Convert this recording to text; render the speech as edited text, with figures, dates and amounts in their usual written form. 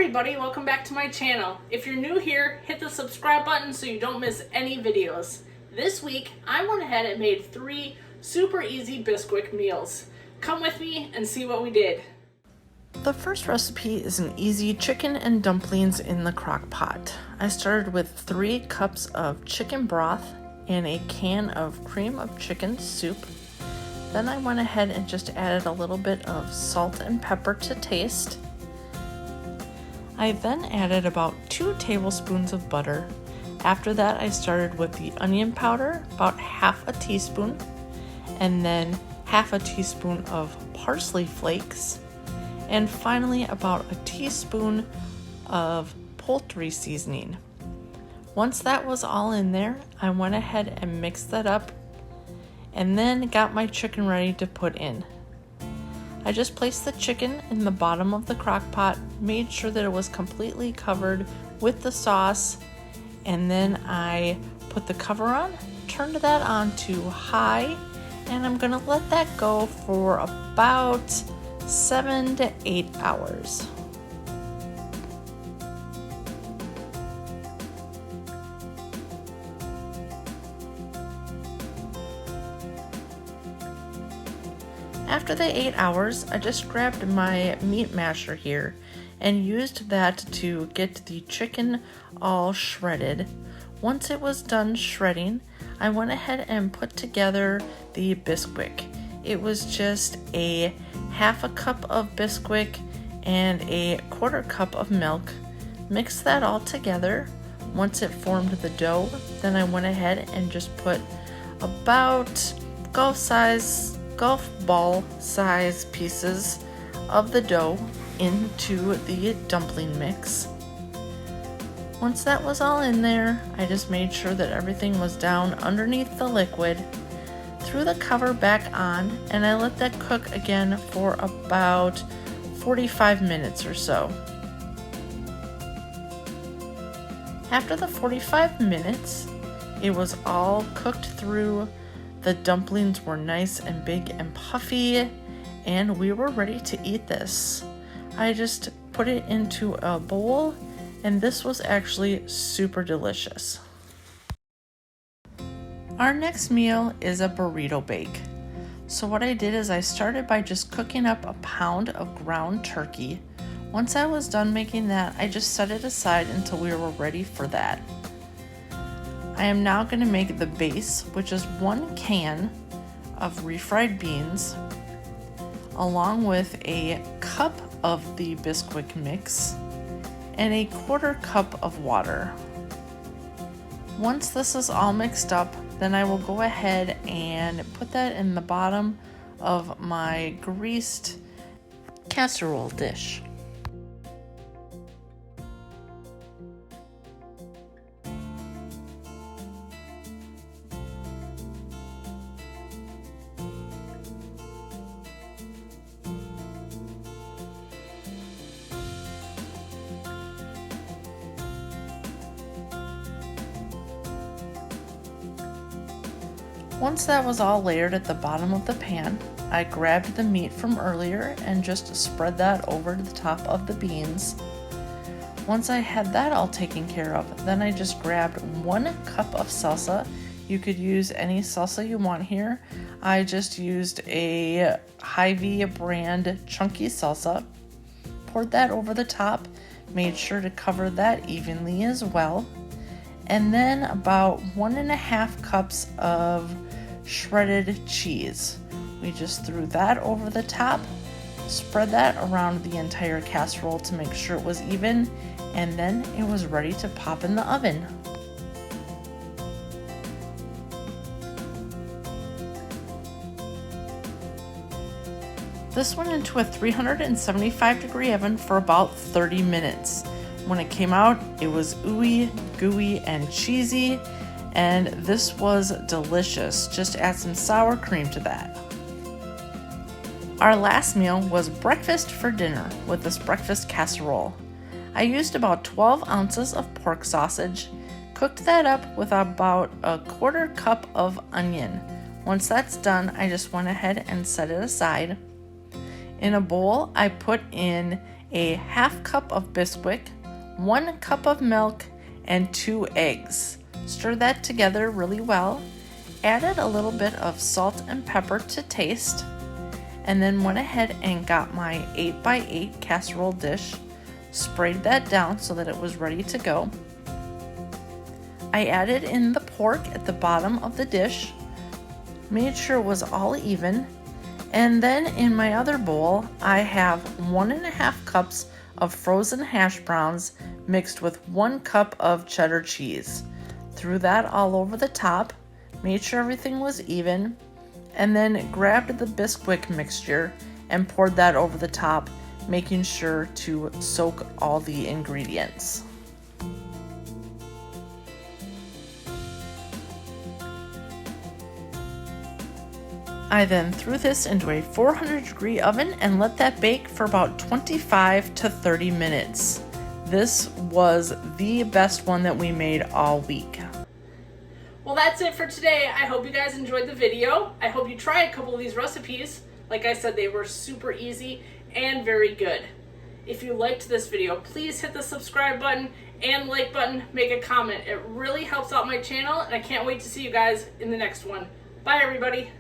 everybody, welcome back to my channel. If you're new here, hit the subscribe button so you don't miss any videos. This week, I went ahead and made 3 super easy Bisquick meals. Come with me and see what we did. The first recipe is an easy chicken and dumplings in the crock pot. I started with 3 cups of chicken broth and a can of cream of chicken soup. Then I went ahead and just added a little bit of salt and pepper to taste. I then added about 2 tablespoons of butter. After that, I started with the onion powder, about half a teaspoon, and then half a teaspoon of parsley flakes, and finally about a teaspoon of poultry seasoning. Once that was all in there, I went ahead and mixed that up and then got my chicken ready to put in. I just placed the chicken in the bottom of the crock pot, made sure that it was completely covered with the sauce, and then I put the cover on, turned that on to high, and I'm gonna let that go for about 7 to 8 hours. After the 8 hours, I just grabbed my meat masher here and used that to get the chicken all shredded. Once it was done shredding, I went ahead and put together the Bisquick. It was just a half a cup of Bisquick and a quarter cup of milk. Mixed that all together. Once it formed the dough, then I went ahead and just put about golf ball size pieces of the dough into the dumpling mix. Once that was all in there, I just made sure that everything was down underneath the liquid, threw the cover back on, and I let that cook again for about 45 minutes or so. After the 45 minutes, it was all cooked through. The dumplings were nice and big and puffy, and we were ready to eat this. I just put it into a bowl, and this was actually super delicious. Our next meal is a burrito bake. So what I did is I started by just cooking up a pound of ground turkey. Once I was done making that, I just set it aside until we were ready for that. I am now going to make the base, which is 1 can of refried beans, along with a cup of the Bisquick mix and a quarter cup of water. Once this is all mixed up, then I will go ahead and put that in the bottom of my greased casserole dish. Once that was all layered at the bottom of the pan, I grabbed the meat from earlier and just spread that over the top of the beans. Once I had that all taken care of, then I just grabbed 1 cup of salsa. You could use any salsa you want here. I just used a Hy-Vee brand chunky salsa. Poured that over the top, made sure to cover that evenly as well. And then about 1.5 cups of shredded cheese. We just threw that over the top, spread that around the entire casserole to make sure it was even, and then it was ready to pop in the oven. This went into a 375-degree oven for about 30 minutes. When it came out, it was ooey, gooey, and cheesy, and this was delicious. Just add some sour cream to that. Our last meal was breakfast for dinner with this breakfast casserole. I used about 12 ounces of pork sausage, cooked that up with about a quarter cup of onion. Once that's done, I just went ahead and set it aside. In a bowl, I put in a half cup of Bisquick, 1 cup of milk, and 2 eggs. Stir that together really well. Added a little bit of salt and pepper to taste, and then went ahead and got my 8x8 casserole dish, sprayed that down so that it was ready to go. I added in the pork at the bottom of the dish, made sure it was all even, and then in my other bowl I have 1.5 cups of frozen hash browns mixed with 1 cup of cheddar cheese. Threw that all over the top, made sure everything was even, and then grabbed the Bisquick mixture and poured that over the top, making sure to soak all the ingredients. I then threw this into a 400-degree oven and let that bake for about 25 to 30 minutes. This was the best one that we made all week. Well, that's it for today. I hope you guys enjoyed the video. I hope you try a couple of these recipes. Like I said, they were super easy and very good. If you liked this video, please hit the subscribe button and like button, make a comment. It really helps out my channel, and I can't wait to see you guys in the next one. Bye, everybody.